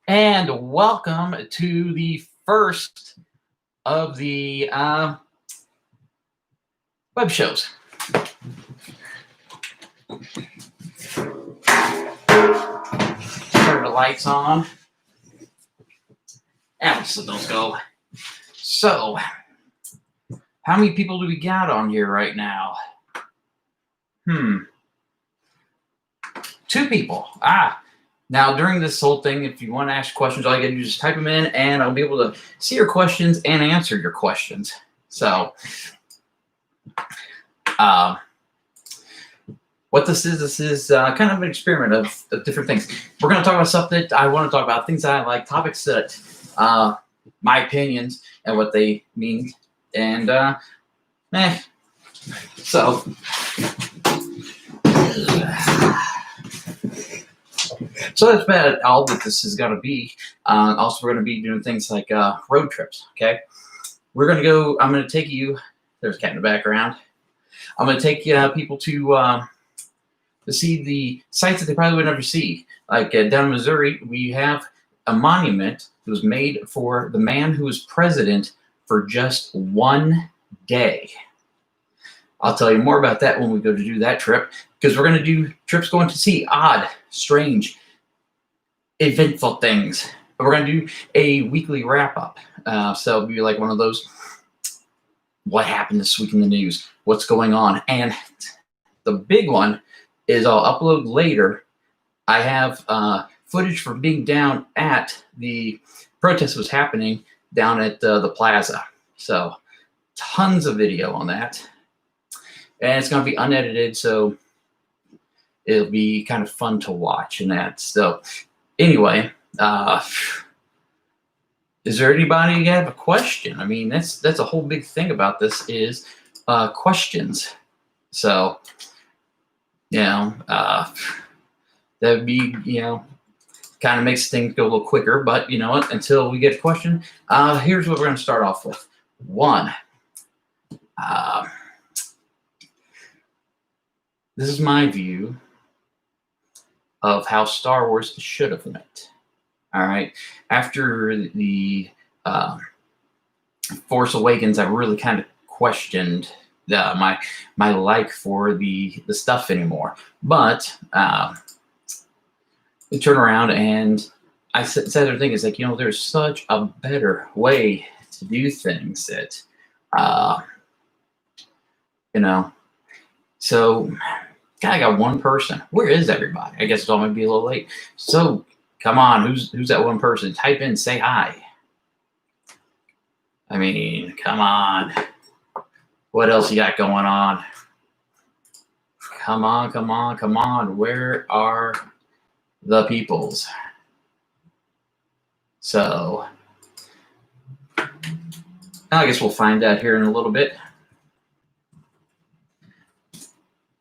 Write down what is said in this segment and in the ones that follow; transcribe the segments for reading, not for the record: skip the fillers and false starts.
And welcome to the first of the web shows. Turn the lights on. And let's let those go. So, how many people do we got on here right now? 2 people. Now, during this whole thing, if you want to ask questions, all you got to do is just type them in, and I'll be able to see your questions and answer your questions. So, what this is kind of an experiment of different things. We're going to talk about stuff that I want to talk about, things that I like, topics that, my opinions and what they mean, and so. So that's about all that this is going to be. Also, we're going to be doing things like road trips, okay? We're going to go, I'm going to take you, there's a cat in the background. I'm going to take people to see the sites that they probably would never see. Like down in Missouri, we have a monument that was made for the man who was president for just one day. I'll tell you more about that when we go to do that trip, because we're going to do trips going to see odd, strange, eventful things. We're going to do a weekly wrap-up. So it'll be like one of those, what happened this week in the news, what's going on. And the big one is I'll upload later. I have footage from being down at the protest was happening down at the plaza. So tons of video on that. And it's going to be unedited, so it'll be kind of fun to watch and that. So anyway, is there anybody who have a question? I mean, that's a whole big thing about this is questions. So, that'd be, kind of makes things go a little quicker. But you know what? Until we get a question, here's what we're going to start off with. One. This is my view of how Star Wars should have went. All right. After the Force Awakens, I really kind of questioned my like for the stuff anymore. But we turn around and I said the thing is like, there's such a better way to do things that, so I got one person. Where is everybody? I guess it's all going to be a little late. So come on, who's that one person? Type in, say hi. I mean, come on. What else you got going on? Come on. Where are the peoples? So I guess we'll find out here in a little bit.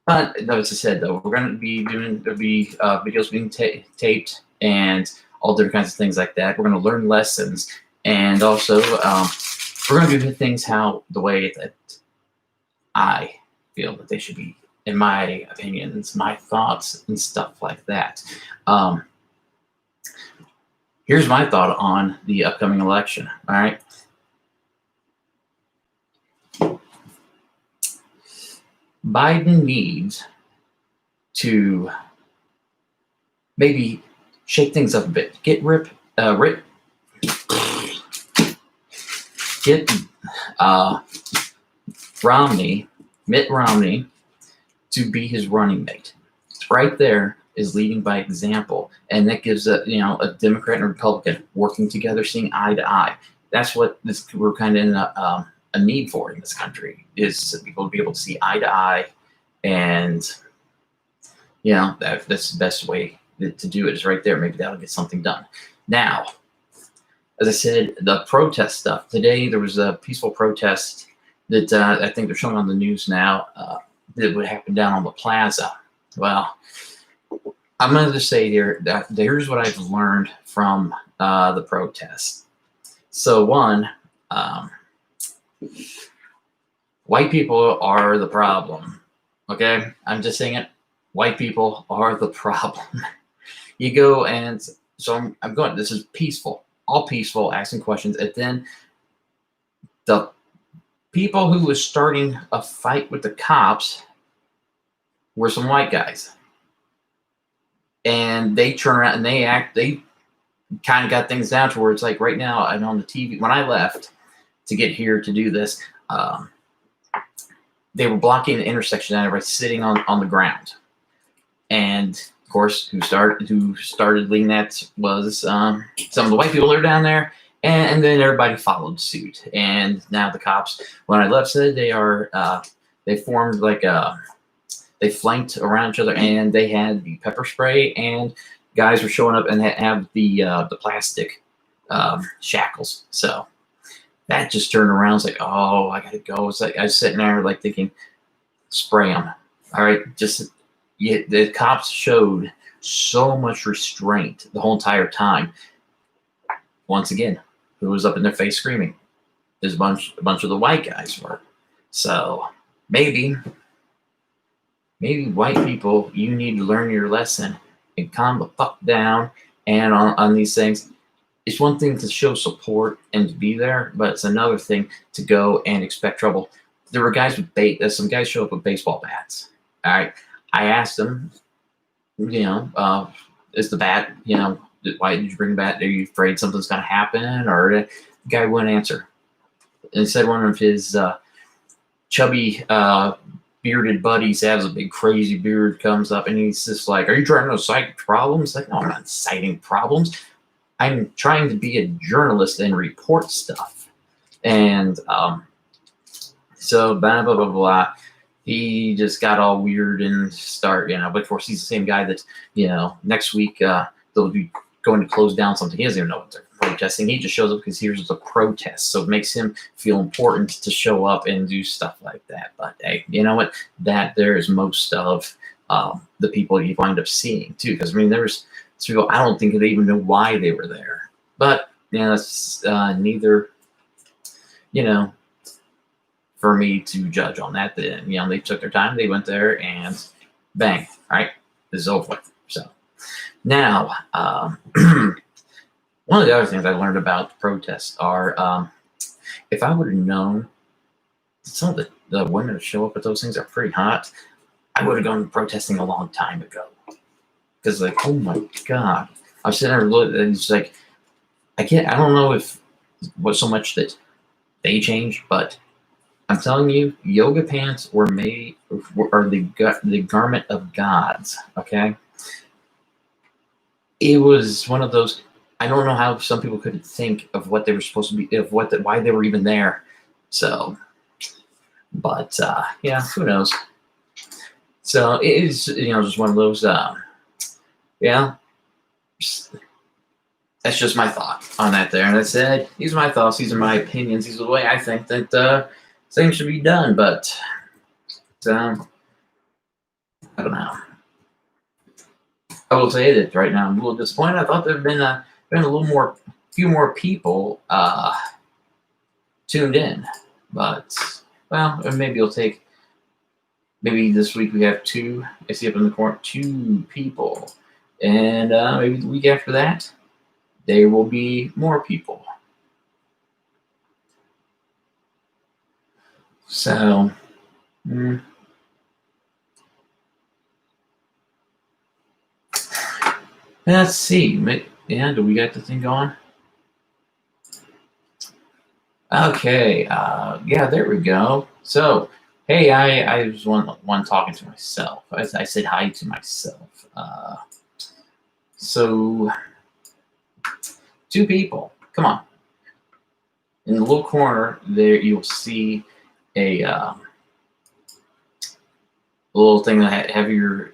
But as I said, though, we're going to be there'll be videos being taped and all different kinds of things like that. We're going to learn lessons, and also we're going to do things the way that I feel that they should be, in my opinions, my thoughts, and stuff like that. Here's my thought on the upcoming election. All right. Biden needs to maybe shake things up a bit. Get Mitt Romney, to be his running mate. Right there is leading by example, and that gives a Democrat and a Republican working together, seeing eye to eye. That's what we're kind of in a need for in this country, is people to be able to see eye to eye, and that's the best way to do it is right there. Maybe that'll get something done. Now, as I said, the protest stuff today, there was a peaceful protest that I think they're showing on the news now that would happen down on the plaza. Well, I'm going to just say here that here's what I've learned from the protest. So one, white people are the problem. Okay, I'm just saying it. White people are the problem. You go and So I'm going. This is peaceful, all peaceful, asking questions, and then the people who was starting a fight with the cops were some white guys, and they turn around and they kind of got things down to where it's like right now I'm on the TV. When I left to get here to do this, they were blocking the intersection and everybody sitting on the ground. And of course, who started leading that was some of the white people that are down there, and then everybody followed suit. And now the cops, when I left, said they formed like they flanked around each other, and they had the pepper spray, and guys were showing up and have the plastic shackles. So that just turned around. It's like, oh, I gotta go. It's like I was sitting there like thinking, spray them. All right, the cops showed so much restraint the whole entire time. Once again, who was up in their face screaming? There's a bunch of the white guys were. So maybe white people, you need to learn your lesson and calm the fuck down. And on these things, it's one thing to show support and to be there, but it's another thing to go and expect trouble. There were guys with some guys show up with baseball bats. All right, I asked them, is the bat, why did you bring the bat? Are you afraid something's going to happen? Or the guy wouldn't answer. And said one of his chubby bearded buddies has a big crazy beard, comes up and he's just like, are you trying to cite problems? Like, no, I'm not citing problems. I'm trying to be a journalist and report stuff. And so blah, blah, blah, blah. He just got all weird and but of course he's the same guy that, next week they'll be going to close down something. He doesn't even know what they're protesting. He just shows up because here's a protest. So it makes him feel important to show up and do stuff like that. But hey, you know what? That there is most of the people you wind up seeing too. Because there's people I don't think they even know why they were there. But that's neither, for me to judge on that. Then they took their time. They went there and bang. All right, this is over with. So now, one of the other things I learned about the protests are, if I would have known some of the women that show up at those things are pretty hot, I would have gone protesting a long time ago. Because oh my God, I was sitting there looking, and it's like, I don't know if what so much that they changed, but I'm telling you, yoga pants are the garment of gods. Okay, it was one of those. I don't know how some people couldn't think of what they were supposed to be, why they were even there. So, but who knows? So it is, just one of those. That's just my thought on that there. And I said, these are my thoughts, these are my opinions, these are the way I think that things should be done. But I don't know. I will say that right now I'm a little disappointed. I thought there had been a few more people tuned in. But maybe it'll take. Maybe this week we have two. I see up in the corner 2 people. And maybe the week after that, there will be more people. So, let's see. Do we got the thing going? Okay. There we go. So, hey, I was one talking to myself. I said hi to myself. So, 2 people. Come on. In the little corner there, you'll see a little thing that have your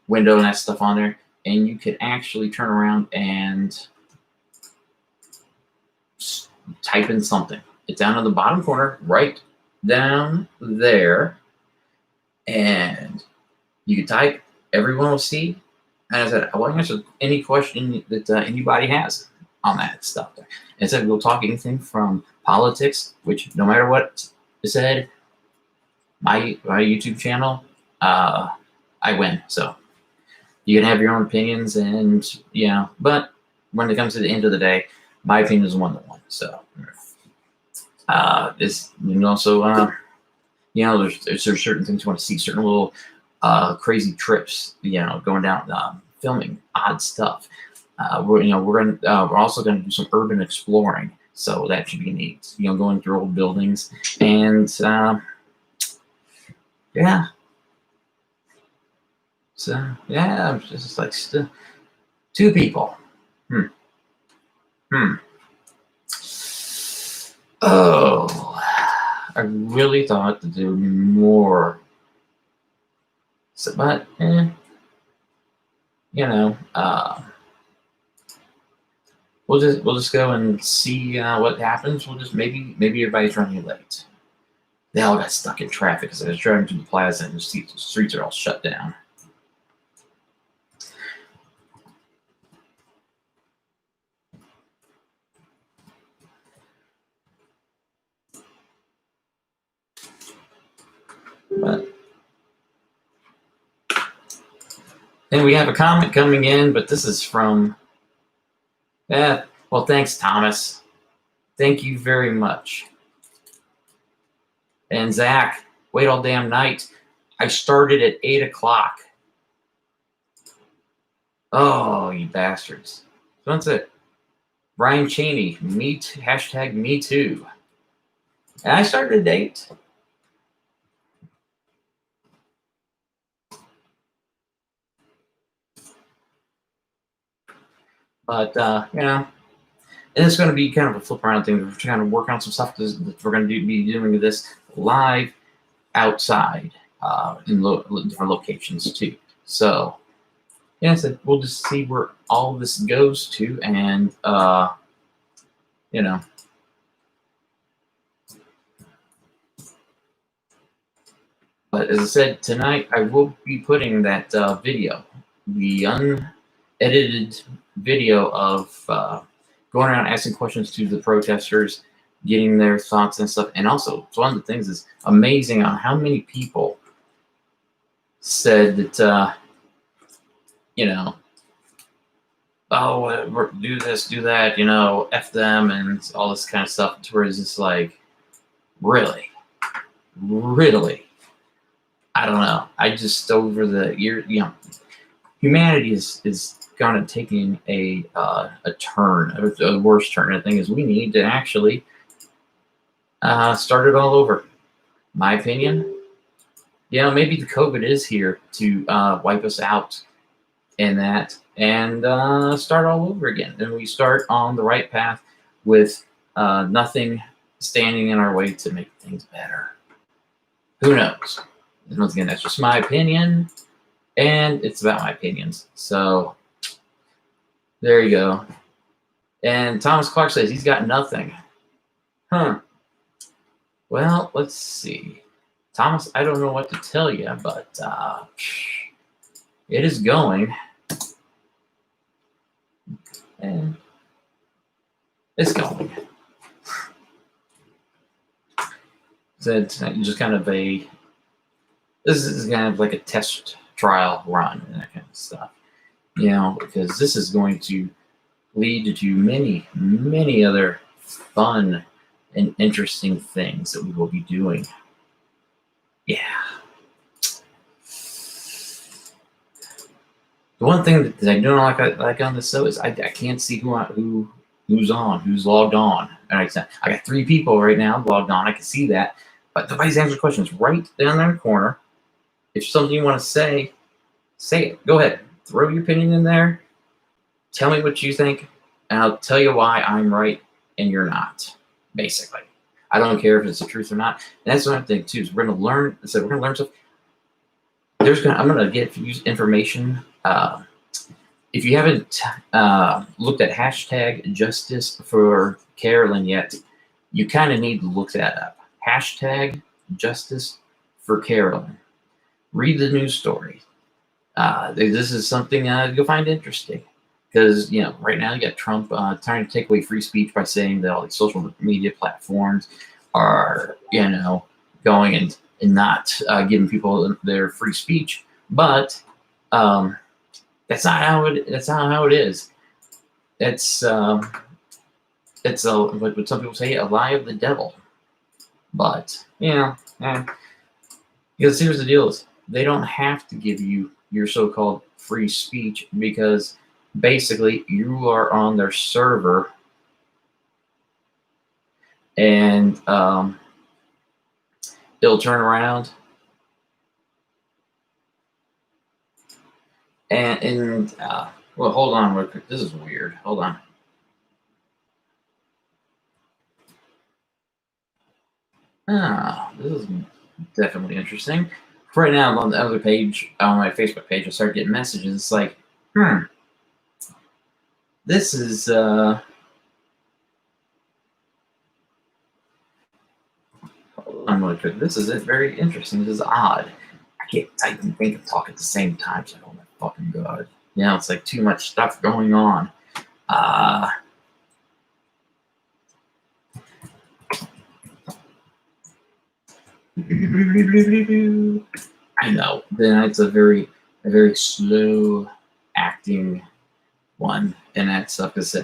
window and that stuff on there, and you can actually turn around and type in something. It's down in the bottom corner, right down there, and you can type. Everyone will see. And I said, I want to answer any question that anybody has on that stuff there. And said we'll talk anything from politics, which no matter what is said, my YouTube channel, I win. So You can have your own opinions, and but when it comes to the end of the day, my opinion is the one that won. So, this also, there's certain things you want to see, certain little crazy trips, going down, filming odd stuff. We're also going to do some urban exploring, so that should be neat. Going through old buildings, and yeah. So yeah, it's just like two people. Oh, I really thought that there would be more. So, but we'll just go and see what happens. We'll just maybe everybody's running late. They all got stuck in traffic because I was driving to the plaza and the streets are all shut down. But and we have a comment coming in, but this is from well, thanks, Thomas. Thank you very much. And Zach, wait all damn night. I started at 8 o'clock. Oh, you bastards. So that's it. Brian Cheney, hashtag me too. And I started at 8. But, and it's going to be kind of a flip around thing. We're trying to work on some stuff that we're going to be doing this live outside in different locations too. So, so we'll just see where all this goes to, and But as I said, tonight I will be putting that video, the unedited video of going around asking questions to the protesters, getting their thoughts and stuff. And also, it's one of the things that's amazing on how many people said that, oh, do this, do that, F them and all this kind of stuff. Where it's just like, really? I don't know. I just over the year, humanity is kind of taking a turn, a worse turn. The thing is, we need to actually start it all over. My opinion, maybe the COVID is here to wipe us out and start all over again. And we start on the right path with nothing standing in our way to make things better. Who knows? And once again, that's just my opinion, and it's about my opinions. So there you go. And Thomas Clark says he's got nothing. Well, let's see. Thomas, I don't know what to tell you, but it is going. And it's going. So it's just kind of this is kind of like a test trial run and that kind of stuff, because this is going to lead to many, many other fun and interesting things that we will be doing. Yeah. The one thing that I don't like on this show is I can't see who's logged on. And I got 3 people right now logged on. I can see that, but nobody's answering questions. Right down there in the corner. If something you want to say it. Go ahead. Throw your opinion in there. Tell me what you think, and I'll tell you why I'm right and you're not. Basically, I don't care if it's the truth or not. And that's what I think too. Is we're going to learn. So we're going to learn stuff. I'm going to get information. If you haven't looked at hashtag Justice for Carolyn yet, you kind of need to look that up. Hashtag Justice for Carolyn. Read the news story. This is something you'll find interesting, because right now you got Trump trying to take away free speech by saying that all these social media platforms are going and not giving people their free speech. But That's not how it. That's not how it is. It's a what some people say, a lie of the devil. But because here's the deal: is they don't have to give you your so-called free speech because basically you are on their server, and it'll turn around and well, hold on real quick. This is weird. Hold on. This is definitely interesting. Right now, on the other page, on my Facebook page, I started getting messages. It's like, this is I'm going to. This is very interesting. This is odd. I can't type and think and talk at the same time. So, oh my fucking god! Yeah, it's like too much stuff going on. I know. Then it's a very slow acting one, and that stuff. Because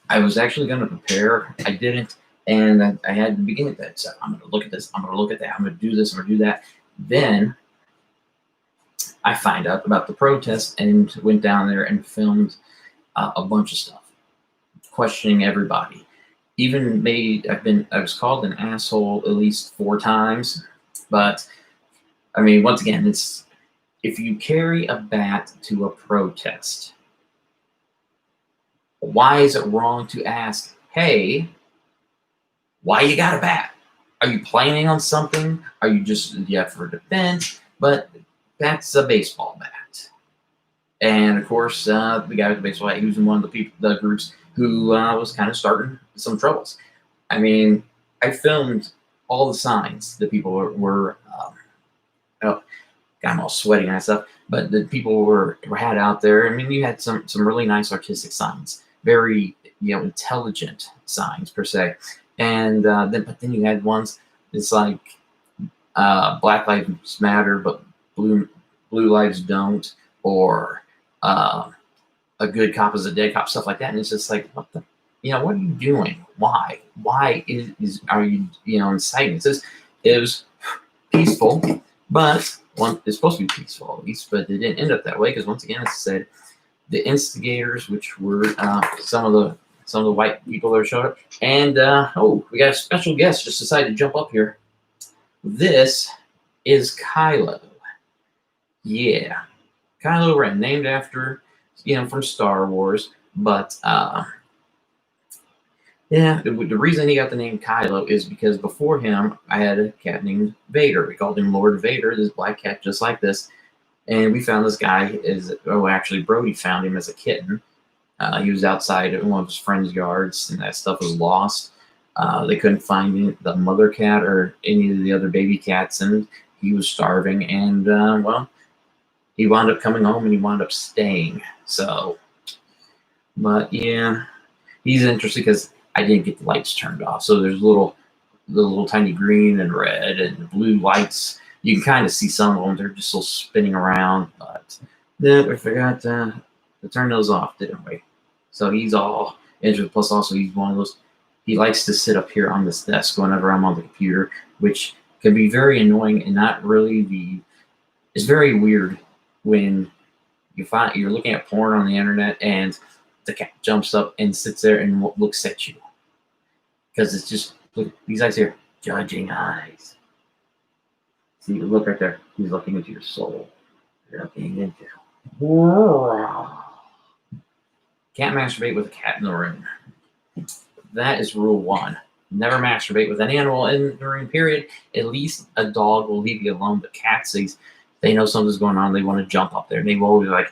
I was actually going to prepare. I didn't, and I had to begin with that. So I'm going to look at this. I'm going to look at that. I'm going to do this. I'm going to do that. Then I find out about the protest and went down there and filmed a bunch of stuff, questioning everybody. Even I was called an asshole at least 4 times, but I mean, once again, it's if you carry a bat to a protest, why is it wrong to ask, hey, why you got a bat? Are you planning on something? Are you just for defense? But that's a baseball bat. And of course, the guy with the baseball bat, he was in one of the groups who was kind of starting some troubles. I mean, I filmed all the signs that people were got them all sweaty and stuff, but the people had out there. I mean, you had some really nice artistic signs, very intelligent signs per se, and then you had ones. It's like Black Lives Matter, but blue lives don't, or a good cop is a dead cop, stuff like that. And it's just like, what the, what are you doing? Why are you inciting? It was peaceful, but it's supposed to be peaceful at least, but it didn't end up that way because once again, as I said, the instigators, which were some of the white people that showed up, and we got a special guest just decided to jump up here. This is Kylo. Yeah, Kylo Ren, named after from Star Wars, but the reason he got the name Kylo is because before him, I had a cat named Vader. We called him Lord Vader, this black cat just like this. And we found this guy actually Brody found him as a kitten. He was outside at one of his friend's yards, and that stuff was lost. They couldn't find the mother cat or any of the other baby cats, and he was starving. And, he wound up coming home, and he wound up staying. So, but, yeah, he's interesting because I didn't get the lights turned off. So there's the little tiny green and red and blue lights. You can kind of see some of them. They're just still spinning around. But then we forgot to turn those off, didn't we? So he's all interesting. Plus, also, he's one of those. He likes to sit up here on this desk whenever I'm on the computer, which can be very annoying and not really It's very weird when you're looking at porn on the internet and the cat jumps up and sits there and looks at you. Because it's just, look, these eyes here, judging eyes. See, look right there. He's looking into your soul. You're looking into. Can't masturbate with a cat in the room. That is rule 1. Never masturbate with any animal in the room, period. At least a dog will leave you alone, but cats, they know something's going on. They want to jump up there. And they will be like,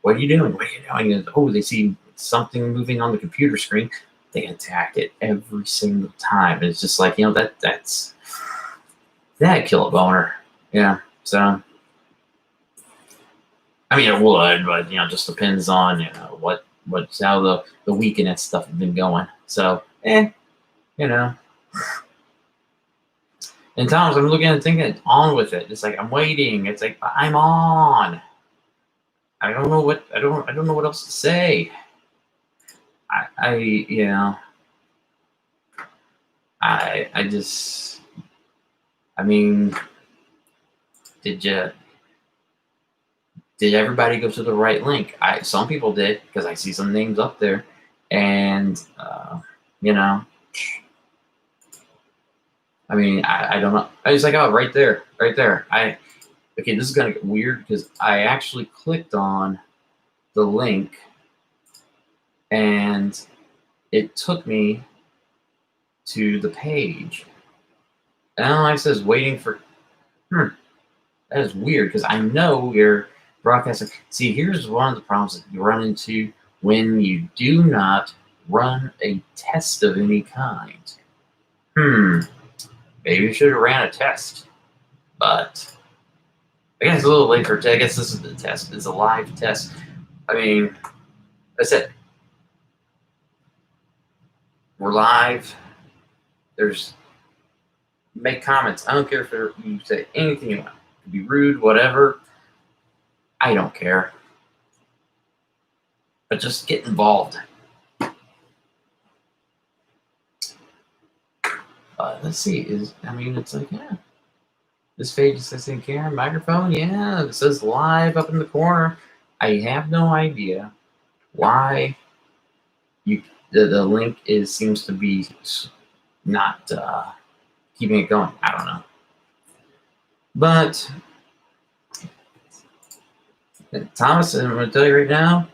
what are you doing? What are you doing? And, they see something moving on the computer screen. They attack it every single time. And it's just like, that'd kill a boner. Yeah. So, I mean, it would, but, just depends on, how the week and that stuff have been going. So, And times I'm looking and thinking, on with it. It's like, I'm waiting. It's like, I'm on. I don't know what I don't know what else to say. I you know I just I mean did you did everybody go to the right link? Some people did because I see some names up there, and you know I mean I don't know. I was like, oh, right there, right there. Okay, this is gonna get weird because I actually clicked on the link and it took me to the page. And now it says waiting for. That is weird because I know you're broadcasting. See, here's one of the problems that you run into when you do not run a test of any kind. Maybe you should have ran a test, but I guess it's a little late for. I guess this is the test. It's a live test. I mean, I said we're live. There's make comments. I don't care if you say anything you want. It could be rude, whatever. I don't care. But just get involved. Let's see. It's like, yeah. This page says Karen microphone. Yeah, it says live up in the corner. I have no idea why the link seems to be not keeping it going. I don't know. But Thomas, I'm going to tell you right now,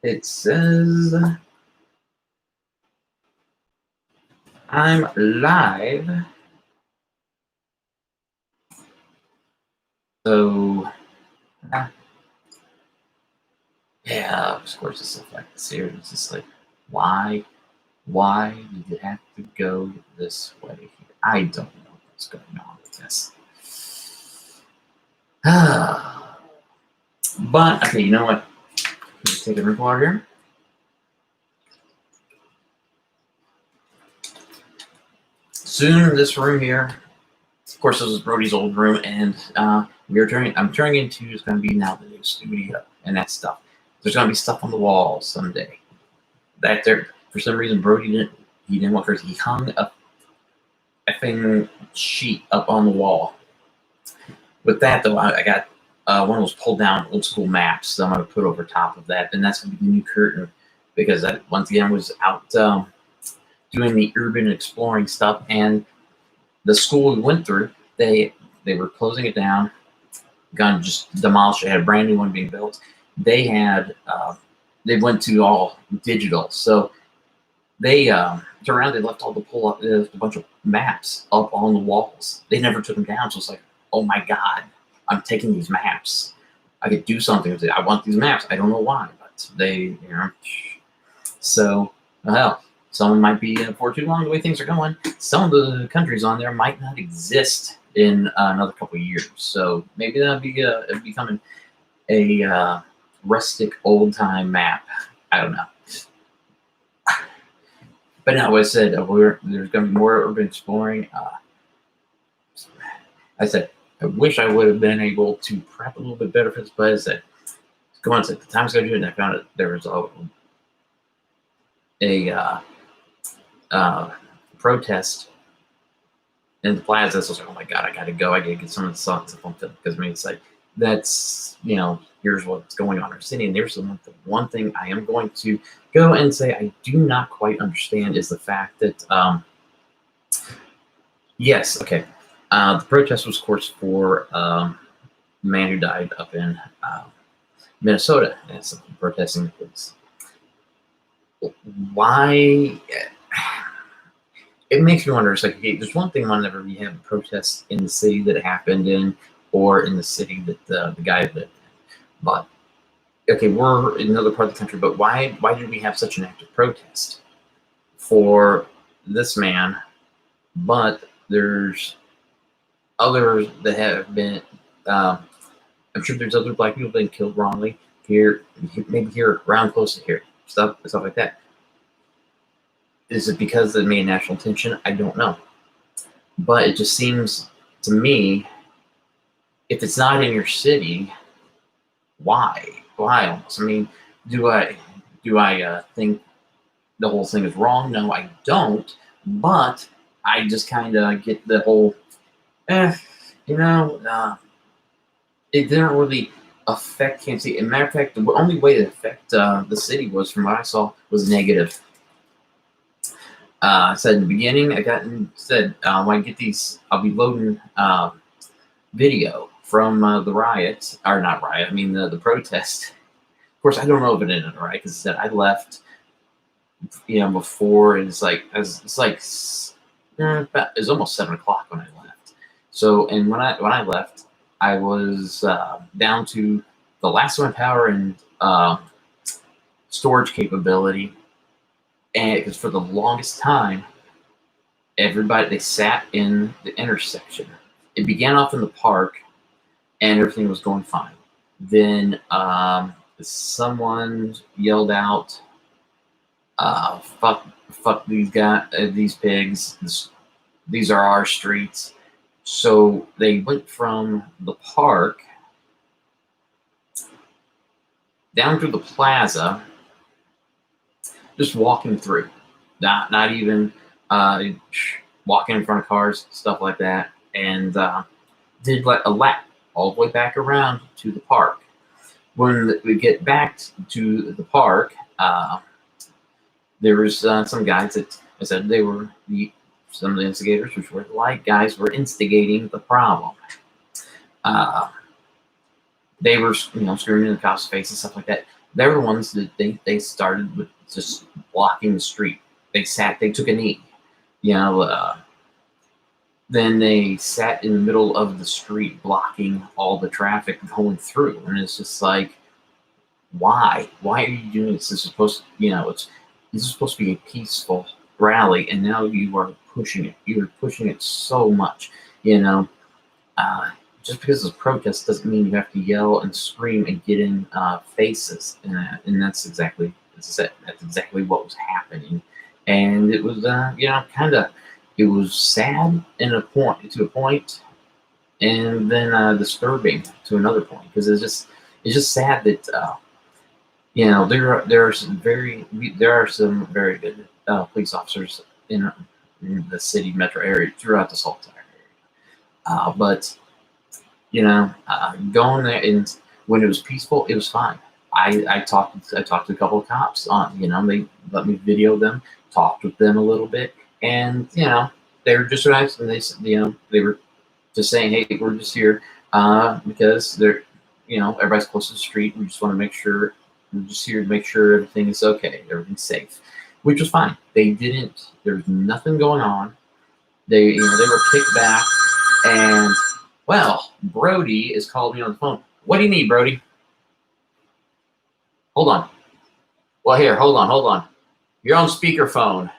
it says I'm live. So, yeah, of course, it's stuff like this here. It's just like, why did it have to go this way here? I don't know what's going on with this. But, okay, you know what? Let's take a drink of water here. Soon, this room here, of course, this is Brody's old room, and I'm turning into, it's going to be now the new studio and that stuff. There's going to be stuff on the walls someday. That there, for some reason, Brody didn't want first. He hung a effing sheet up on the wall. With that, though, I got one of those pulled down old school maps that I'm going to put over top of that, and that's going to be the new curtain because I, once again, was out doing the urban exploring stuff, and the school we went through, they were closing it down, gonna just demolish it. Had a brand new one being built. They had they went to all digital, so they turned around. They left all the pull up a bunch of maps up on the walls. They never took them down. So it's like, oh my god, I'm taking these maps. I could do something with it. I want these maps. I don't know why, but they, So, hell, some might be for too long the way things are going. Some of the countries on there might not exist in another couple of years. So maybe that'll be becoming a rustic old time map. I don't know. But now, as I said, there's going to be more urban exploring. I said, I wish I would have been able to prep a little bit better for this, but as I said, go on, the time's going to do it, and I found it. There was a protest in the plaza. So I was like, oh my god, I got to go. I got to get some of the songs up on film because it's like that's here's what's going on in our city, and there's the one thing I am going to go and say I do not quite understand is the fact that yes, okay, the protest was, of course, for the man who died up in Minnesota, and something protesting the police. Why? It makes me wonder. It's like, okay, there's one thing whenever we have protests in the city that it happened in, or in the city that the guy lived in. But okay, we're in another part of the country, but why did we have such an active protest for this man? But there's others that have been. I'm sure there's other black people that have been killed wrongly here, maybe here around close to here, stuff like that. Is it because it made national attention? I don't know. But it just seems to me, if it's not in your city, why? why almost? I mean, do I think the whole thing is wrong? No, I don't. But I just kind of get the whole, eh, you know, it didn't really affect Kansas City. As a matter of fact, the only way to affect the city was, from what I saw, was negative. I said in the beginning, said when I get these, I'll be loading video from the riot, or not riot, I mean the protest. Of course, I don't know if it ended right because I left, before it's like it's almost 7 o'clock when I left. So, and when I left, I was down to the last one power and storage capability, and because for the longest time, they sat in the intersection. It began off in the park, and everything was going fine. Then someone yelled out, fuck these guys, these pigs. These are our streets." So they went from the park down to the plaza, just walking through, not even walking in front of cars, stuff like that, and did like a lap all the way back around to the park. When we get back to the park, there was some guys that I said they were some of the instigators, which were the light guys, were instigating the problem. They were, screaming in the cops' face and stuff like that. They were the ones that they started with just blocking the street. They took a knee, then they sat in the middle of the street, blocking all the traffic going through. And it's just like, why? Why are you doing this? This is supposed to be a peaceful rally, and now you are pushing it. You're pushing it so much, just because it's a protest doesn't mean you have to yell and scream and get in faces, and that's exactly, as I said, that's exactly what was happening. And it was, it was sad to a point, and then disturbing to another point, because it's just sad that there are some very good police officers in the city metro area, throughout this whole entire area. But going there, and when it was peaceful, it was fine. I talked to a couple of cops on, they let me video them, talked with them a little bit, and they were just nice, and they were just saying, hey, we're just here because they're, everybody's close to the street. We just want to make sure, we're just here to make sure everything is okay, everything's safe, which was fine. There was nothing going on. They were kicked back, and well, Brody is calling me on the phone. What do you need, Brody? Hold on. Well, here, hold on. You're on speakerphone.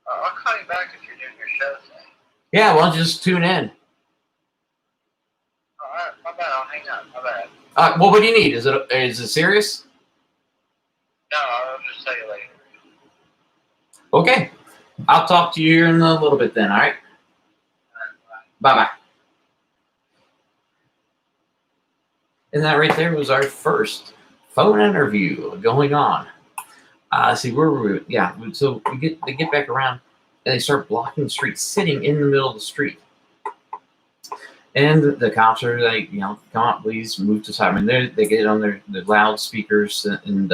I'll call you back if you're doing your show today. Yeah, well, just tune in. All right, my bad. I'll hang up. My bad. Well, what do you need? Is it serious? No, I'll just tell you later. Okay. I'll talk to you here in a little bit then, all right? Bye-bye. And that right there was our first phone interview going on. See, where were we? Yeah, so they get back around, and they start blocking the street, sitting in the middle of the street. And the cops are like, come on, please move to the side. I mean, they get on their loudspeakers, and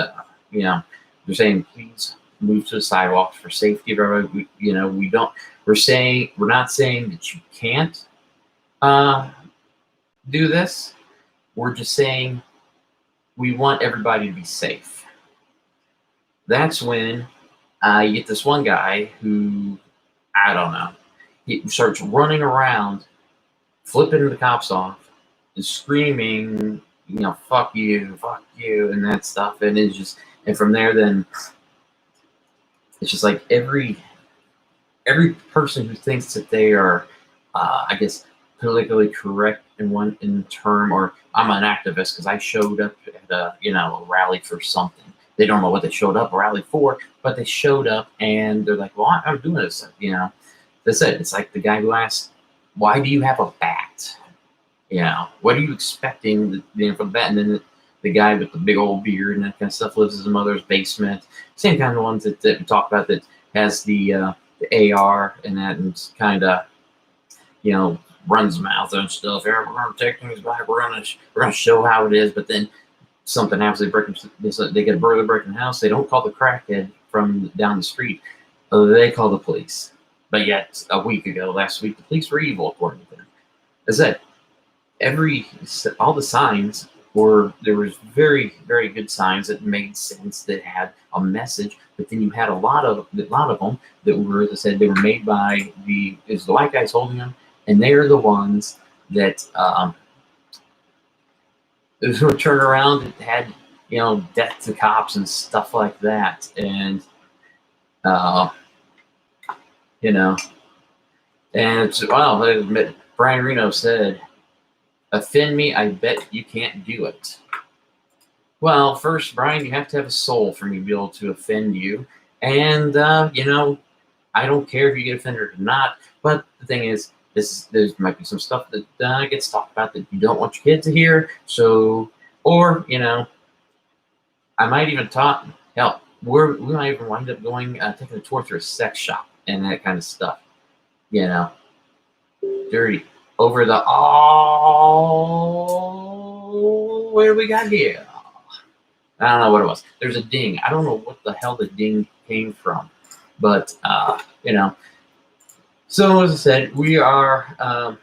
they're saying, please move to the sidewalk for safety of everybody. We're not saying that you can't do this. We're just saying we want everybody to be safe. That's when you get this one guy who, I don't know, he starts running around, flipping the cops off, and screaming, fuck you, and that stuff. And it's just, and from there, then it's just like every person who thinks that they are, I guess, politically correct in term, or I'm an activist because I showed up at a rally for something. They don't know what they showed up a rally for, but they showed up, and they're like, well, I'm doing this. That's it. It's like the guy who asked, why do you have a bat? what are you expecting from that? And then the guy with the big old beard and that kind of stuff lives in his mother's basement. Same kind of ones that we talked about that has the AR and that, and kind of, runs mouth and stuff. Yeah, we're gonna take things back. We're gonna show how it is. But then something happens. They get a burglar break in the house. They don't call the crackhead from down the street. They call the police. But yet last week, the police were evil according to them. As I said, all the signs there was very, very good signs that made sense, that had a message. But then you had a lot of them that were, as I said, they were made by the white guys holding them, and they are the ones that were turned around and had, death to cops and stuff like that, and and I admit, Brian Reno said, "Offend me, I bet you can't do it." Well, first, Brian, you have to have a soul for me to be able to offend you. And, I don't care if you get offended or not. But the thing is, there might be some stuff that gets talked about that you don't want your kid to hear. So, or, I might even hell, we might even wind up taking a tour through a sex shop and that kind of stuff. Dirty. Over the, what do we got here? I don't know what it was. There's a ding. I don't know what the hell the ding came from. But, So, as I said, we are...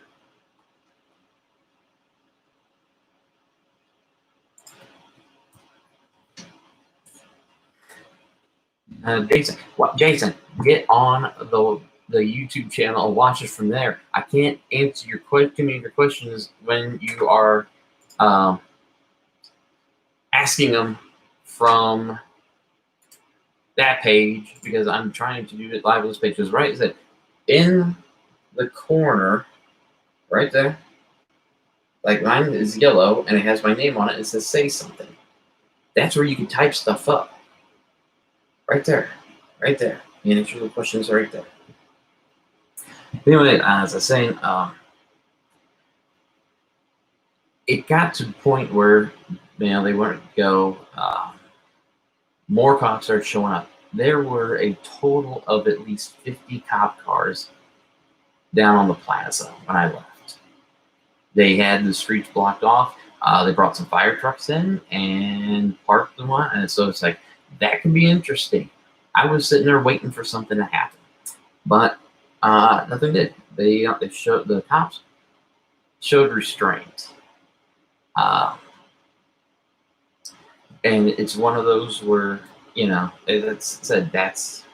Jason, get on the YouTube channel and watch it from there. I can't answer too many of your questions when you are asking them from that page, because I'm trying to do it live on this page. Because right, is it in the corner, right there? Like, mine is yellow and it has my name on it. It says "Say Something." That's where you can type stuff up. Right there, right there. The answer to the questions right there. Anyway, as I was saying, it got to the point where, they weren't go. More cops started showing up. There were a total of at least 50 cop cars down on the plaza when I left. They had the streets blocked off. They brought some fire trucks in and parked them on, and so it's like, that can be interesting. I was sitting there waiting for something to happen, but nothing did. The cops showed restraint, and it's one of those where, it's said that's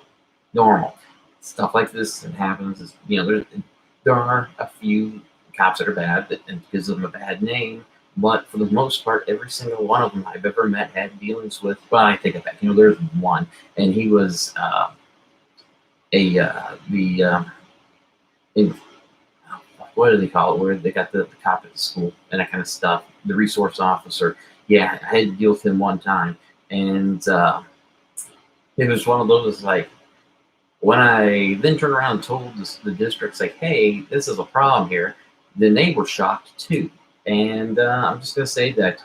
normal. Stuff like this that happens. There are a few cops that are bad and gives them a bad name. But for the most part, every single one of them I've ever met had dealings with. Well, I take it back. There's one, and he was what do they call it? Where they got the cop at the school and that kind of stuff. The resource officer. Yeah, I had to deal with him one time, and it was one of those, like, when I then turned around and told the districts, like, "Hey, this is a problem here," then they were shocked too. And I'm just gonna say that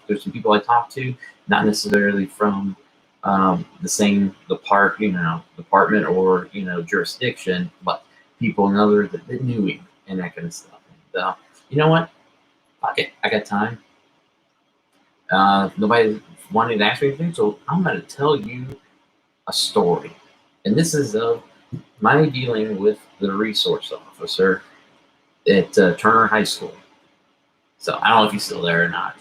there's some people I talked to, not necessarily from the same department or jurisdiction, but people in others that knew him and that kind of stuff. And you know what? Fuck it, I got time. Nobody wanted to ask me anything, so I'm gonna tell you a story. And this is my dealing with the resource officer at Turner High School. So I don't know if he's still there or not,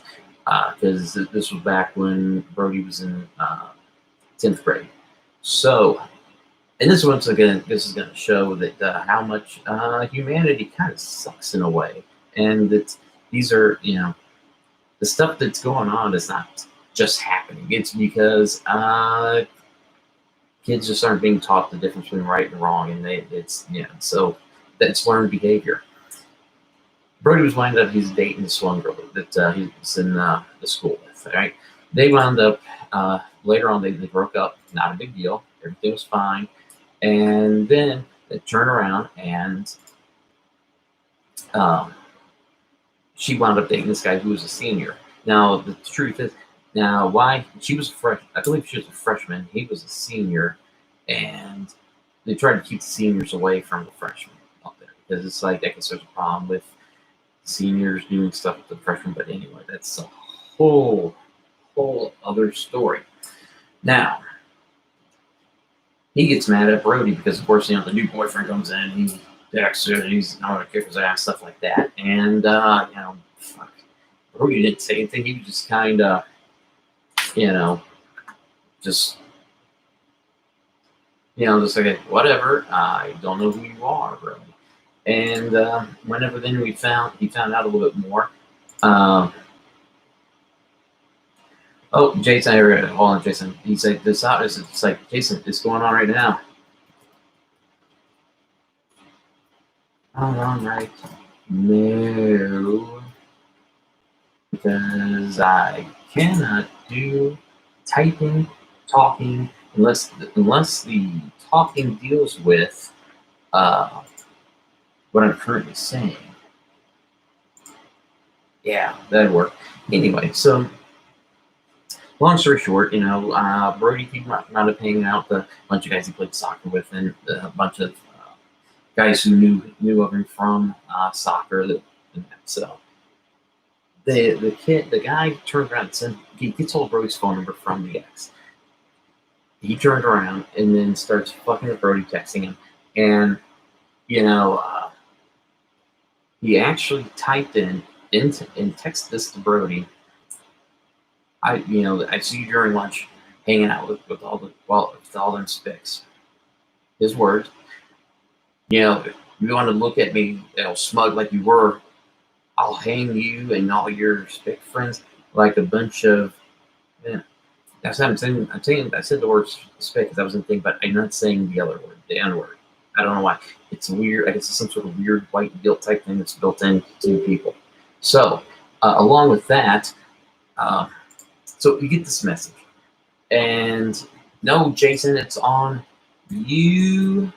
because this was back when Brody was in 10th grade. So, and this is going to show that how much humanity kind of sucks in a way, and that these are, the stuff that's going on is not just happening. It's because kids just aren't being taught the difference between right and wrong, and so that's learned behavior. Brody was wound up, he's dating this one girl that he was in the school with. All right, they wound up later on. They broke up. Not a big deal. Everything was fine, and then they turned around and she wound up dating this guy who was a senior. Now the truth is, now why she was a fresh, I believe she was a freshman. He was a senior, and they tried to keep the seniors away from the freshmen out there because it's like I guess there's a problem with seniors doing stuff with the freshmen. But anyway, that's a whole other story. Now he gets mad at Brody because, of course, the new boyfriend comes in. He texts her, and he's going to kick his ass, stuff like that. And fuck, Brody didn't say anything. He was just kind of, just just like whatever. I don't know who you are, Brody. And whenever then he found out a little bit more. Oh, Jason, hold on, Jason. He said this out. It's like, Jason, it's going on right now. All right. No. Because I cannot do typing, talking, unless the talking deals with what I'm currently saying. Yeah, that'd work. Anyway, so long story short, Brody wound up hanging out with a bunch of guys he played soccer with, and a bunch of guys who knew of him from soccer. So the guy turned around and said he gets hold of Brody's phone number from the ex. He turned around and then starts fucking with Brody, texting him, and he actually typed in and texted this to Brody. I see you during lunch, hanging out with all them spics. His words. If you want to look at me, smug like you were, I'll hang you and all your spic friends like a bunch of. That's what I'm saying. I said the word spic because I wasn't thinking, but I'm not saying the other word, the N word. I don't know why. It's weird. I guess it's some sort of weird white guilt type thing that's built into people. So, along with that. So you get this message. And no, Jason, it's on YouTube.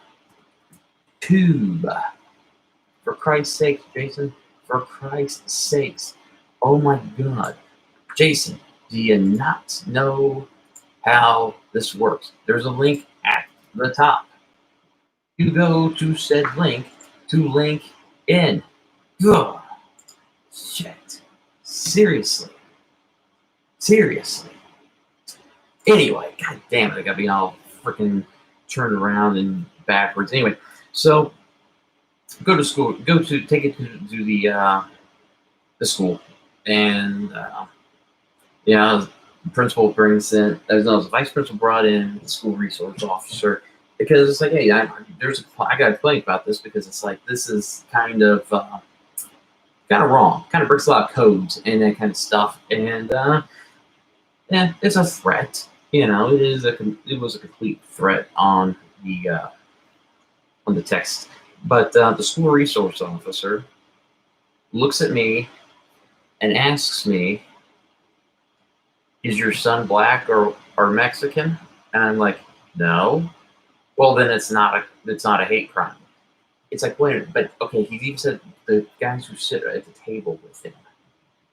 For Christ's sake, Jason. For Christ's sakes. Oh my God. Jason, do you not know how this works? There's a link at the top. You go to said link to link in. Ugh. Shit. Seriously. Anyway, god damn it, I gotta be all freaking turned around and backwards. Anyway, so go to school, take it to the school, and the principal brings in, the vice principal brought in the school resource officer because it's like, hey, I got to complain about this because it's like this is kind of wrong, kind of breaks a lot of codes and that kind of stuff, and it's a threat. It was a complete threat on the text. But the school resource officer looks at me and asks me, "Is your son black or Mexican?" And I'm like, "No." Well, then it's not a hate crime. It's like, wait a minute, but okay, he even said the guys who sit at the table with him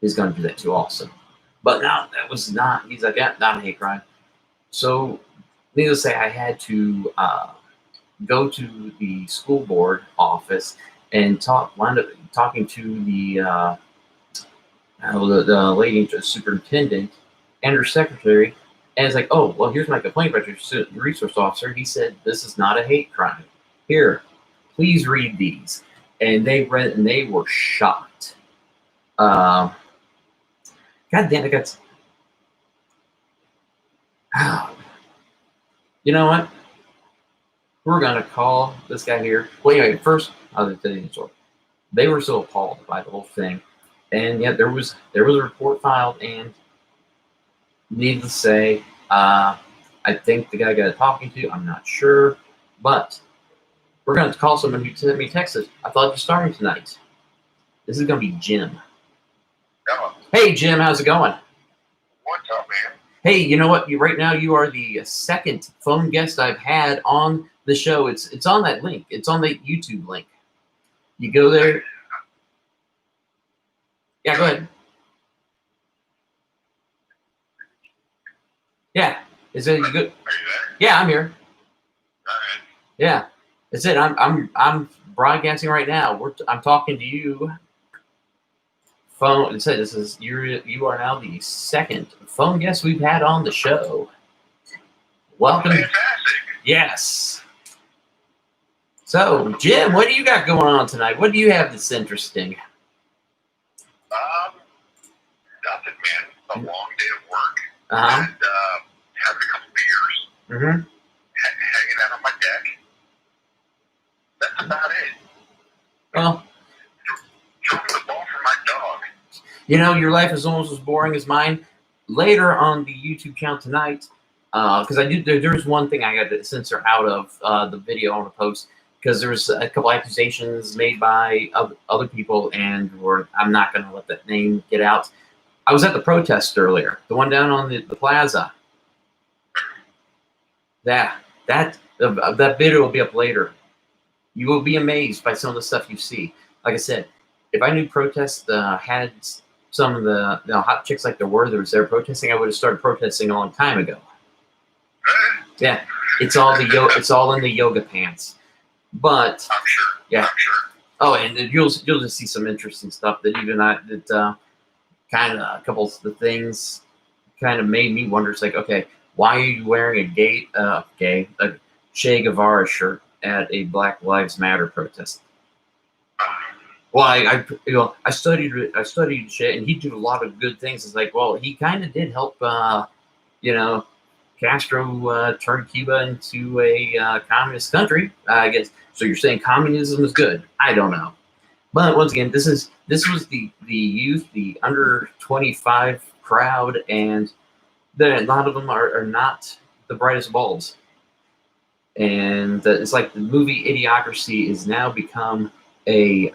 is going to do that too also. But no, that was not. He's like, yeah, not a hate crime. So, needless to say, I had to go to the school board office and wound up talking to the lady, the superintendent, and her secretary. And it's like, oh, well, here's my complaint about your resource officer. He said this is not a hate crime. Here, please read these. And they read, and they were shocked. God damn it, you know what? We're gonna call this guy here. Well, anyway, first I'll tell you the story. They were so appalled by the whole thing, and yet there was a report filed, and needless to say, I think the guy got talking to. I'm not sure, but we're gonna call someone who sent me Texas. I thought you're starting tonight. This is gonna be Jim. Hello. Hey, Jim, how's it going? What's up, man? Hey, you know what? Right now you are the second phone guest I've had on the show. It's on that link. It's on the YouTube link. You go there. Yeah, go ahead. Yeah. Is it you good? Are you there? Yeah, I'm here. All right. Yeah. That's it. I'm broadcasting right now. I'm talking to you. Phone. It said you are now the second phone guest we've had on the show. Welcome. Fantastic. Yes. So, Jim, what do you got going on tonight? What do you have that's interesting? Nothing, man. A long day of work. Uh-huh. And having a couple beers. Mm-hmm. Hanging out on my deck. That's about it. Well, Throwing the ball for my dog. you know, your life is almost as boring as mine. Later on the YouTube channel tonight, because I do, there's one thing I got to censor out of the video I want to post, because there's a couple accusations made by other people, and I'm not going to let that name get out. I was at the protest earlier, the one down on the plaza. That video will be up later. You will be amazed by some of the stuff you see. Like I said, if I knew protests had some of the hot chicks like there was there protesting, I would have started protesting a long time ago. Yeah, it's all in the yoga pants. But I'm sure. Yeah. I'm sure. Oh, and you'll just see some interesting stuff that even kind of a couple of the things kind of made me wonder. It's like, okay, why are you wearing a Che Guevara shirt at a Black Lives Matter protest? Well, I studied shit, and he did a lot of good things. It's like, well, he kind of did help, Castro turn Cuba into a communist country, I guess. So you're saying communism is good? I don't know, but once again, this was the youth, the under 25 crowd, and a lot of them are not the brightest bulbs. And it's like the movie Idiocracy has now become a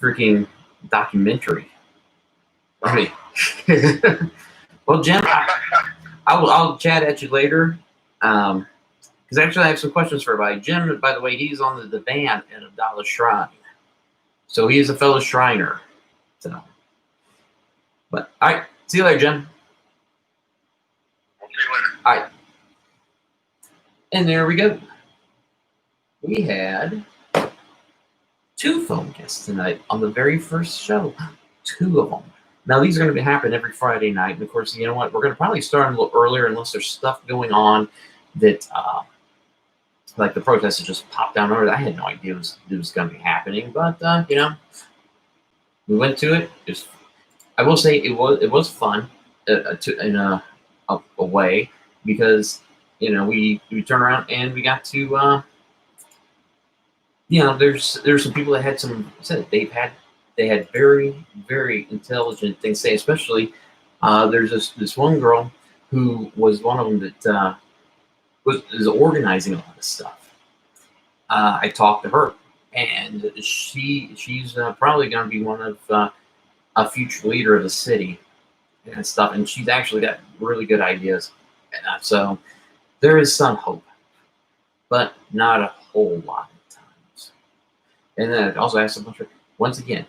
freaking documentary. I mean, well, Jim, I'll chat at you later. Because actually, I have some questions for everybody. Jim, by the way, he's on the band at Abdallah Shrine, so he is a fellow Shriner. So, but all right, see you later, Jim. We'll see you later. All right, and there we go. We had 2 phone guests tonight on the very first show. 2 of them. Now, these are going to happen every Friday night. And, of course, you know what? We're going to probably start a little earlier unless there's stuff going on that, like the protests that just popped down over. I had no idea it was going to be happening. But, you know, we went to it. I will say it was fun in a way because, you know, we turned around and we got to, you know, there's some people that had said they had very, very intelligent things to say, especially there's this one girl who was one of them that is organizing a lot of stuff. I talked to her, and she's probably going to be one of a future leader of the city and stuff, and she's actually got really good ideas. And so there is some hope, but not a whole lot of times. And then I also asked a bunch of, once again,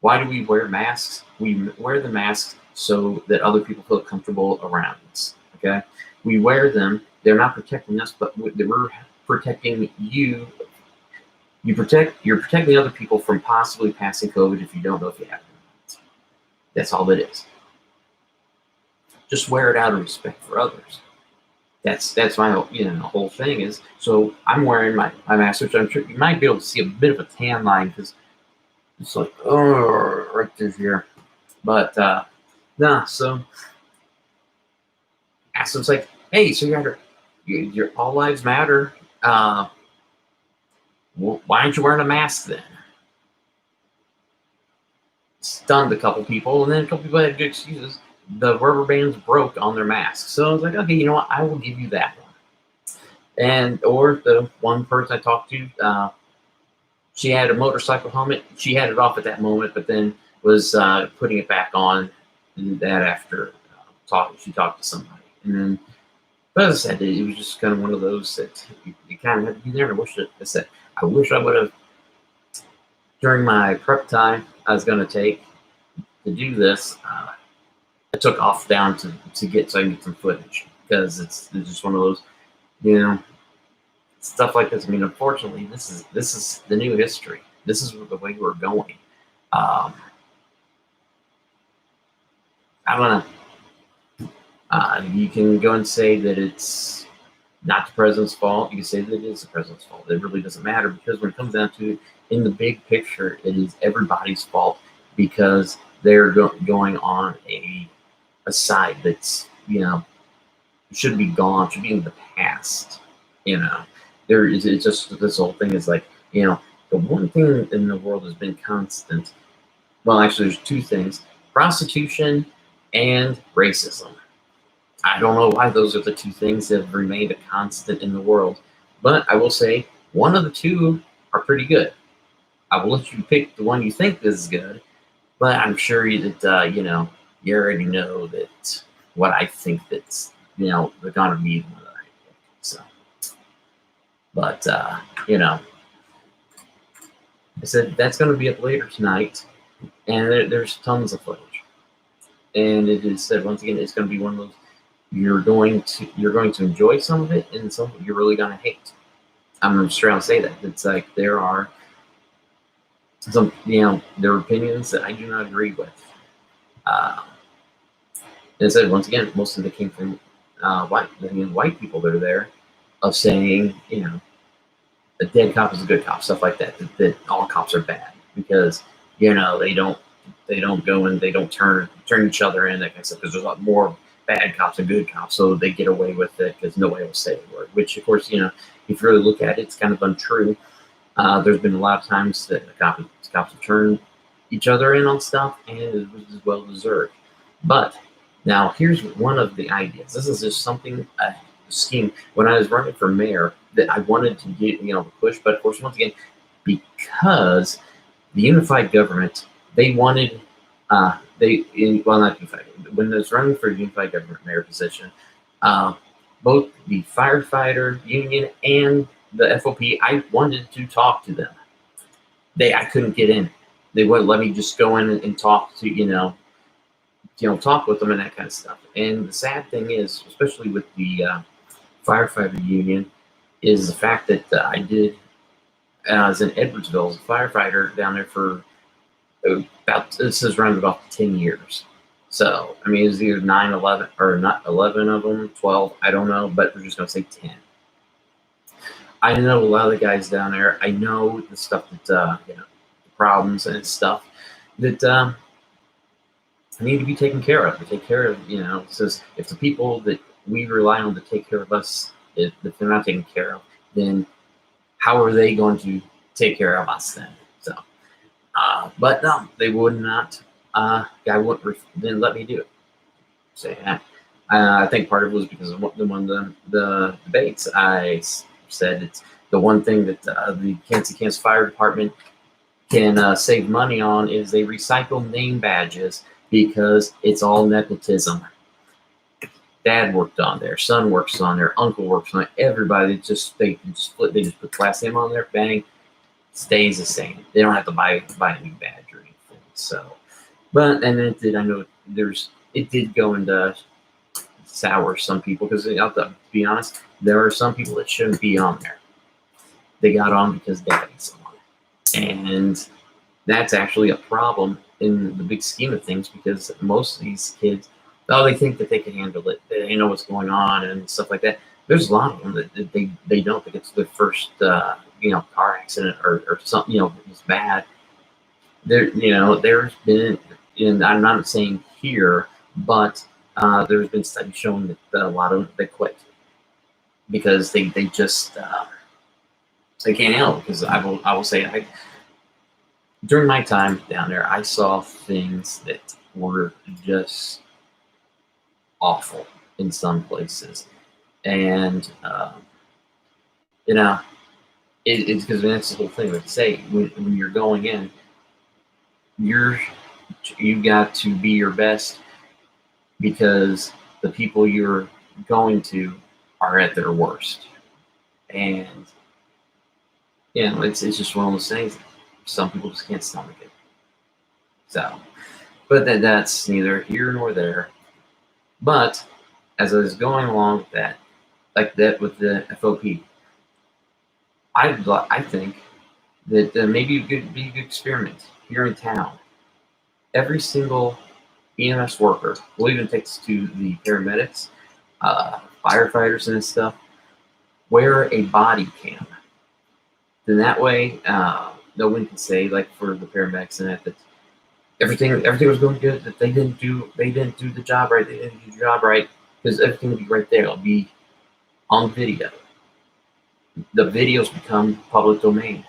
why do we wear masks? We wear the masks so that other people feel comfortable around us. Okay, we wear them. They're not protecting us, but we're protecting you. You're protecting other people from possibly passing COVID if you don't know if you have it. That's all it is. Just wear it out of respect for others. That's my whole thing is. So I'm wearing my mask, which I'm sure you might be able to see a bit of a tan line because it's like right through here. But nah. So asked him, it's like, hey, so you're all lives matter. Why aren't you wearing a mask then? Stunned a couple people, and then a couple people had good excuses. The rubber bands broke on their masks. So I was like, okay, you know what? I will give you that one. Or the one person I talked to, she had a motorcycle helmet. She had it off at that moment, but then was putting it back on that after she talked to somebody. And then, but as I said, it was just kind of one of those that you kind of had to be there. And I wish I would have during my prep time I was going to take to do this, I took off down to get so I can get some footage because it's just one of those, you know, stuff like this. I mean, unfortunately, this is the new history. This is the way we're going. Um, I don't know. You can go and say that it's not the president's fault. You can say that it is the president's fault. It really doesn't matter because when it comes down to it, in the big picture, it is everybody's fault because they're going on a side that's, you know, should be gone, should be in the past. You know, there is, it's just this whole thing is like, you know, the one thing in the world has been constant. Well, actually, there's two things: prostitution and racism. I don't know why those are the two things that have remained a constant in the world, but I will say one of the two are pretty good. I will let you pick the one you think is good, but I'm sure that you know, you already know that what I think that's, you know, they're gonna be the one that I pick. So, but you know, I said that's gonna be up later tonight, and there's tons of footage, and it is said once again it's gonna be one of those you're going to enjoy some of it, and some of it you're really gonna hate. I'm just trying to say that it's like there are some, you know, there are opinions that I do not agree with. Uh, and it said once again, most of it came from white people that are there, of saying, you know, a dead cop is a good cop, stuff like that. That all cops are bad because, you know, they don't go and they don't turn each other in, that kind of stuff. Because there's a lot more bad cops and good cops, so they get away with it because nobody will say a word. Which, of course, you know, if you really look at it, it's kind of untrue. There's been a lot of times that cops have turned each other in on stuff, and it was well deserved. But now here's one of the ideas. This is just something, a scheme. When I was running for mayor, that I wanted to get, you know, the push, but of course, once again, because the unified government, they wanted, well, not unified. When I was running for a unified government mayor position, uh, both the firefighter union and the FOP, I wanted to talk to them. I couldn't get in. They wouldn't let me just go in and talk to, talk with them and that kind of stuff. And the sad thing is, especially with the firefighter union, is the fact that I did, I was in Edwardsville as a firefighter down there for this is around about 10 years. So, I mean, it was either 9, 11, or not 11 of them, 12, I don't know, but we're just going to say 10. I know a lot of the guys down there. I know the stuff that, the problems and stuff that need to be taken care of. To take care of, it says if the people that we rely on to take care of us, if they're not taken care of, then how are they going to take care of us then? So, but no, they would not. Guy didn't let me do it. Say that. I think part of it was because of one of the debates. I said it's the one thing that the Kansas Fire Department can save money on is they recycle name badges because it's all nepotism. Dad worked on there, son works on there, uncle works on it. Everybody they just put the last name on there, bang, stays the same. They don't have to buy a new badge or anything. So, but and it did. I know it did go into sour some people because to be honest, there are some people that shouldn't be on there. They got on because daddy's on it, and that's actually a problem in the big scheme of things because most of these kids, they think that they can handle it. They know what's going on and stuff like that. There's a lot of them that they don't think it's their first car accident or something it's bad. There's been, and I'm not saying here, but there's been studies showing that a lot of them, they quit because they just they can't handle it. Because I will say during my time down there, I saw things that were just awful in some places, and it's because that's the whole thing. Like I say, when you're going in, you got to be your best because the people you're going to are at their worst, and it's just one of those things. some people just can't stomach it. So, but that's neither here nor there. But as I was going along with that, like that with the FOP, I think that maybe it could be a good experiment here in town. Every single EMS worker, we'll even take this to the paramedics, firefighters and stuff, wear a body cam. Then that way, no one can say, like for the paramedics and that everything was going good, that they didn't do the job right, they didn't do the job right, because everything will be right there. It'll be on video. The videos become public domain,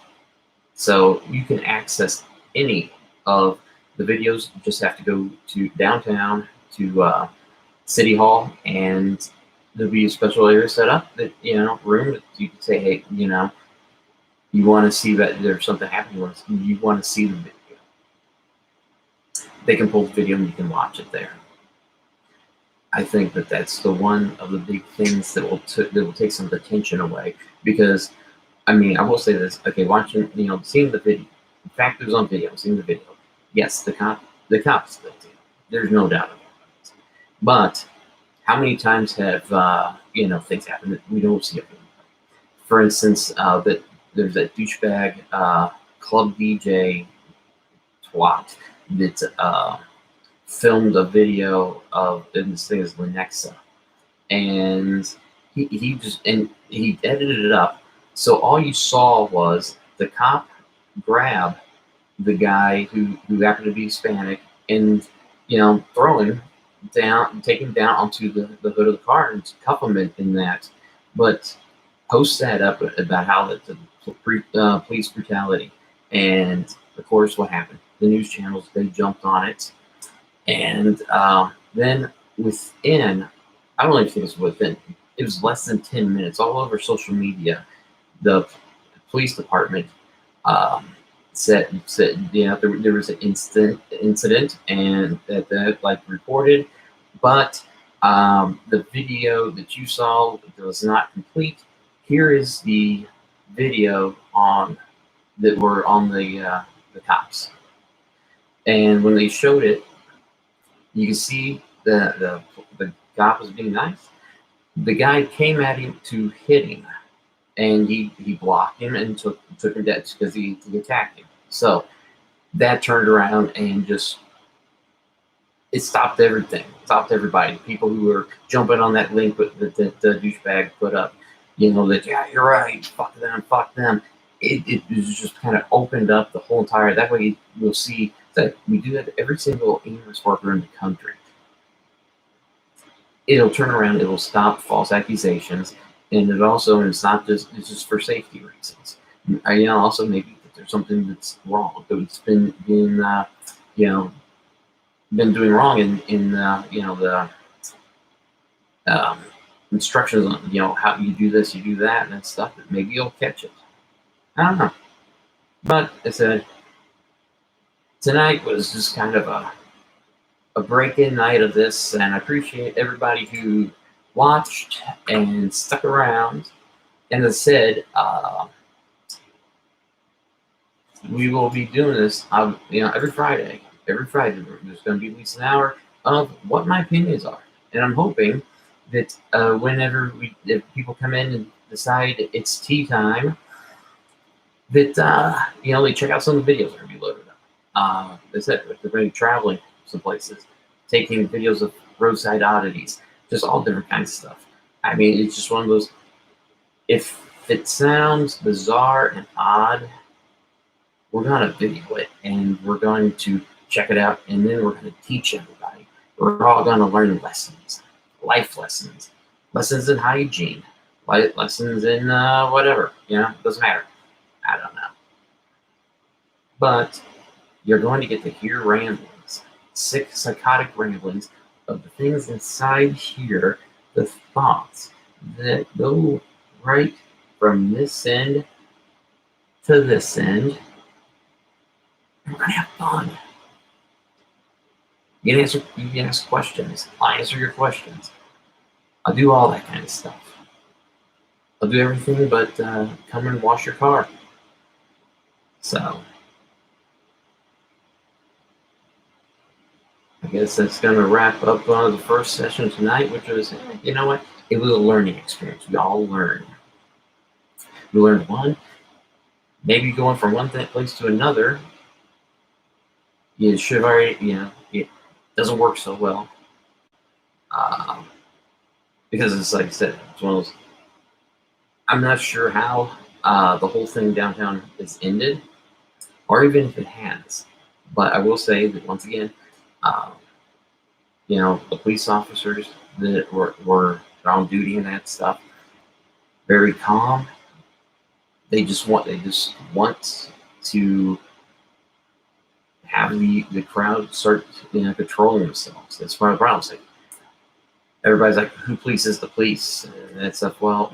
so you can access any of the videos. You just have to go to downtown to City Hall, and there'll be a special area set up that room that you can say, hey, you want to see that there's something happening. You want to see the video. They can pull the video and you can watch it there. I think that that's the one of the big things that will take some of the tension away. Because, I mean, I will say this. Okay, watching, seeing the video. The fact it was on video, seeing the video. Yes, the cop is guilty. There's no doubt about it. But how many times have things happen that we don't see it? For instance, that there's that douchebag club DJ twat that filmed a video of, and this thing is Lenexa, and he edited it up, so all you saw was the cop grab the guy who happened to be Hispanic and throw him down, take him down onto the hood of the car and cuff him in that, but post that up about how the police brutality. And of course, what happened? The news channels, they jumped on it. And then within, I don't even think it was within, it was less than 10 minutes, all over social media, the police department said there was an incident and that like reported, but the video that you saw was not complete. Here is the video that were on the cops, and when they showed it, you can see the cop was being nice. The guy came at him to hit him, and he blocked him and took him down because he attacked him. So that turned around and it stopped everything. Stopped everybody. People who were jumping on that link that the douchebag put up, that, yeah, you're right, fuck them. It was just kind of opened up the whole entire, that way you'll see that we do that every single EMS worker in the country. It'll turn around, it'll stop false accusations, and it's not just, it's just for safety reasons. Also maybe that there's something that's wrong, that it's been doing wrong in the instructions on how you do this, you do that, and stuff, that maybe you'll catch it. I don't know. But I said, tonight was just kind of a break-in night of this, and I appreciate everybody who watched and stuck around. And as I said, we will be doing this, every Friday. Every Friday, there's going to be at least an hour of what my opinions are. And I'm hoping that whenever if people come in and decide it's tea time, that they check out some of the videos that are going to be loaded up. They said if they're going to be traveling some places, taking videos of roadside oddities, just all different kinds of stuff. I mean, it's just one of those. If it sounds bizarre and odd, we're going to video it and we're going to check it out, and then we're going to teach everybody. We're all going to learn lessons, life lessons, lessons in hygiene, lessons in whatever. It doesn't matter. I don't know. But you're going to get to hear ramblings, sick, psychotic ramblings of the things inside here, the thoughts that go right from this end to this end. We're going to have fun. You can ask questions. I'll answer your questions. I'll do all that kind of stuff. I'll do everything but come and wash your car. So, guess that's going to wrap up the first session tonight, which was, you know what? It was a learning experience. We all learned. We learned one, maybe going from one place to another, you should have already, it doesn't work so well. Because it's like I said, it's one of those, I'm not sure how the whole thing downtown is ended, or even if it has. But I will say that once again, the police officers that were on duty and that stuff, very calm. They just want to have the crowd start controlling themselves. That's one of the problems. Like, everybody's like, who polices the police? And that stuff. Well,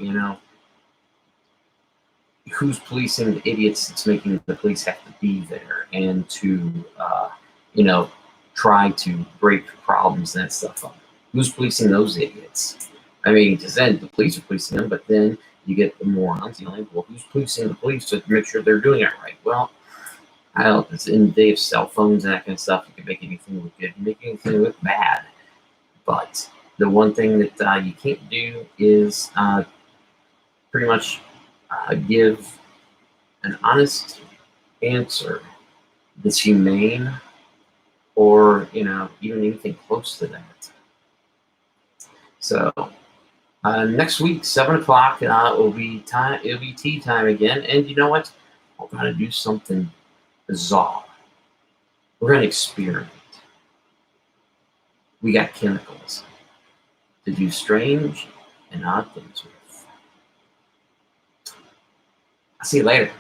who's policing the idiots that's making the police have to be there and to try to break problems and that stuff up? Who's policing those idiots? I mean, because then the police are policing them, but then you get the morons, well, who's policing the police to make sure they're doing it right? Well, I don't know, it's in the day of cell phones and that kind of stuff. You can make anything look good, make anything look bad. But the one thing that you can't do is pretty much give an honest answer that's humane, or even anything close to that. So next week, 7 o'clock, will be time. It'll be tea time again, and you know what? We're gonna do something bizarre. We're gonna experiment. We got chemicals to do strange and odd things with. I'll see you later.